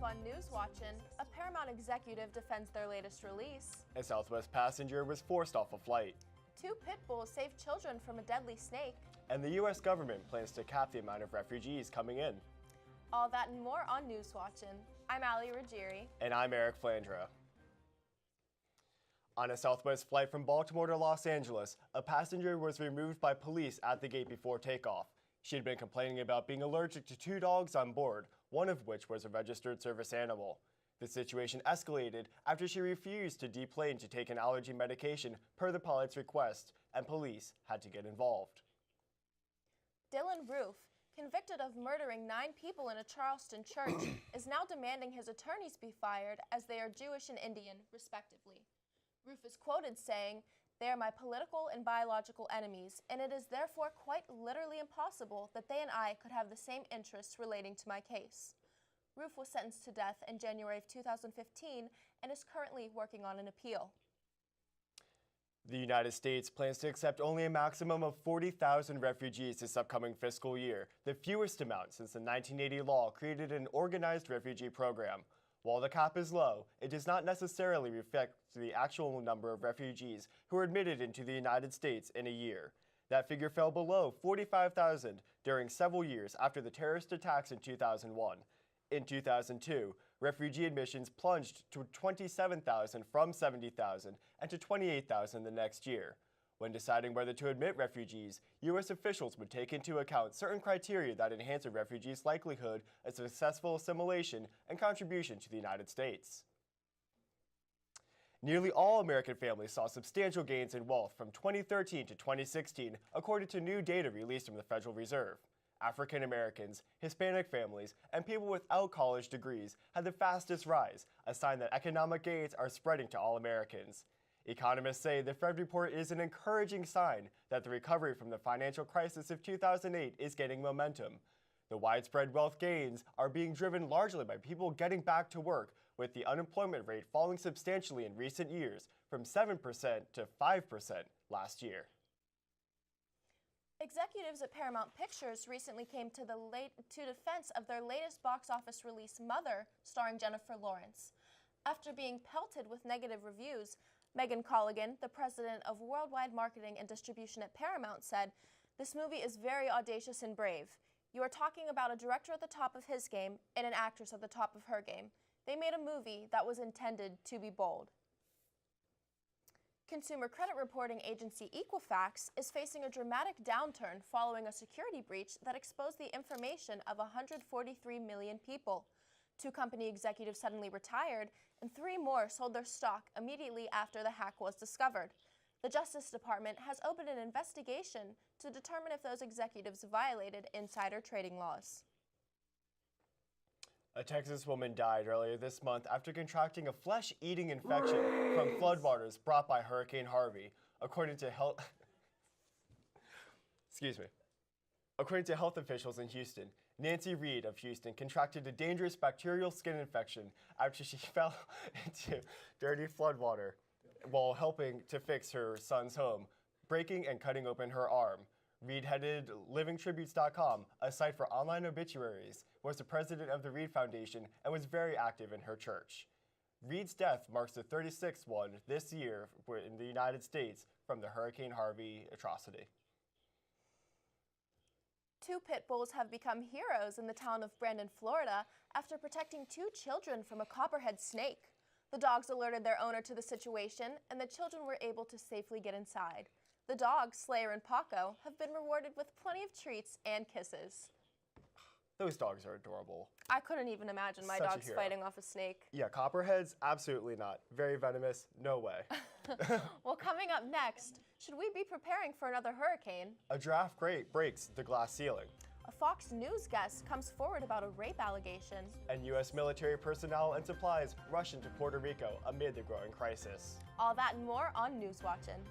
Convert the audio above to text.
on News Watchin', a Paramount executive defends their latest release. A Southwest passenger was forced off a flight. 2 pit bulls saved children from a deadly snake. And the U.S. government plans to cap the amount of refugees coming in. All that and more on News Watchin'. I'm Ali Ruggieri. And I'm Eric Flandra. On a Southwest flight from Baltimore to Los Angeles, a passenger was removed by police at the gate before takeoff. She had been complaining about being allergic to 2 dogs on board, one of which was a registered service animal. The situation escalated after she refused to deplane to take an allergy medication per the pilot's request, and police had to get involved. Dylan Roof, convicted of murdering 9 people in a Charleston church, is now demanding his attorneys be fired as they are Jewish and Indian, respectively. Roof is quoted saying, "They are my political and biological enemies, and it is therefore quite literally impossible that they and I could have the same interests relating to my case." Roof was sentenced to death in January of 2015 and is currently working on an appeal. The United States plans to accept only a maximum of 40,000 refugees this upcoming fiscal year, the fewest amount since the 1980 law created an organized refugee program. While the cap is low, it does not necessarily reflect the actual number of refugees who are admitted into the United States in a year. That figure fell below 45,000 during several years after the terrorist attacks in 2001. In 2002, refugee admissions plunged to 27,000 from 70,000 and to 28,000 the next year. When deciding whether to admit refugees, U.S. officials would take into account certain criteria that enhance a refugee's likelihood of successful assimilation and contribution to the United States. Nearly all American families saw substantial gains in wealth from 2013 to 2016, according to new data released from the Federal Reserve. African Americans, Hispanic families, and people without college degrees had the fastest rise, a sign that economic gains are spreading to all Americans. Economists say the Fed report is an encouraging sign that the recovery from the financial crisis of 2008 is gaining momentum. The widespread wealth gains are being driven largely by people getting back to work, with the unemployment rate falling substantially in recent years from 7% to 5% last year. Executives at Paramount Pictures recently came to defense of their latest box office release, Mother, starring Jennifer Lawrence. After being pelted with negative reviews, Megan Colligan, the president of worldwide marketing and distribution at Paramount, said, "This movie is very audacious and brave. You are talking about a director at the top of his game and an actress at the top of her game. They made a movie that was intended to be bold." Consumer credit reporting agency Equifax is facing a dramatic downturn following a security breach that exposed the information of 143 million people. 2 company executives suddenly retired, and 3 more sold their stock immediately after the hack was discovered. The Justice Department has opened an investigation to determine if those executives violated insider trading laws. A Texas woman died earlier this month after contracting a flesh-eating infection from floodwaters brought by Hurricane Harvey, according to health officials in Houston. Nancy Reed of Houston contracted a dangerous bacterial skin infection after she fell into dirty floodwater while helping to fix her son's home, breaking and cutting open her arm. Reed headed livingtributes.com, a site for online obituaries, was the president of the Reed Foundation and was very active in her church. Reed's death marks the 36th one this year in the United States from the Hurricane Harvey atrocity. 2 pit bulls have become heroes in the town of Brandon, Florida, after protecting 2 children from a copperhead snake. The dogs alerted their owner to the situation, and the children were able to safely get inside. The dogs, Slayer and Paco, have been rewarded with plenty of treats and kisses. Those dogs are adorable. I couldn't even imagine my dogs fighting off a snake. Yeah, copperheads, absolutely not. Very venomous, no way. Well, coming up next, should we be preparing for another hurricane? A draft breaks the glass ceiling. A Fox News guest comes forward about a rape allegation. And U.S. military personnel and supplies rush into Puerto Rico amid the growing crisis. All that and more on News Watchin'.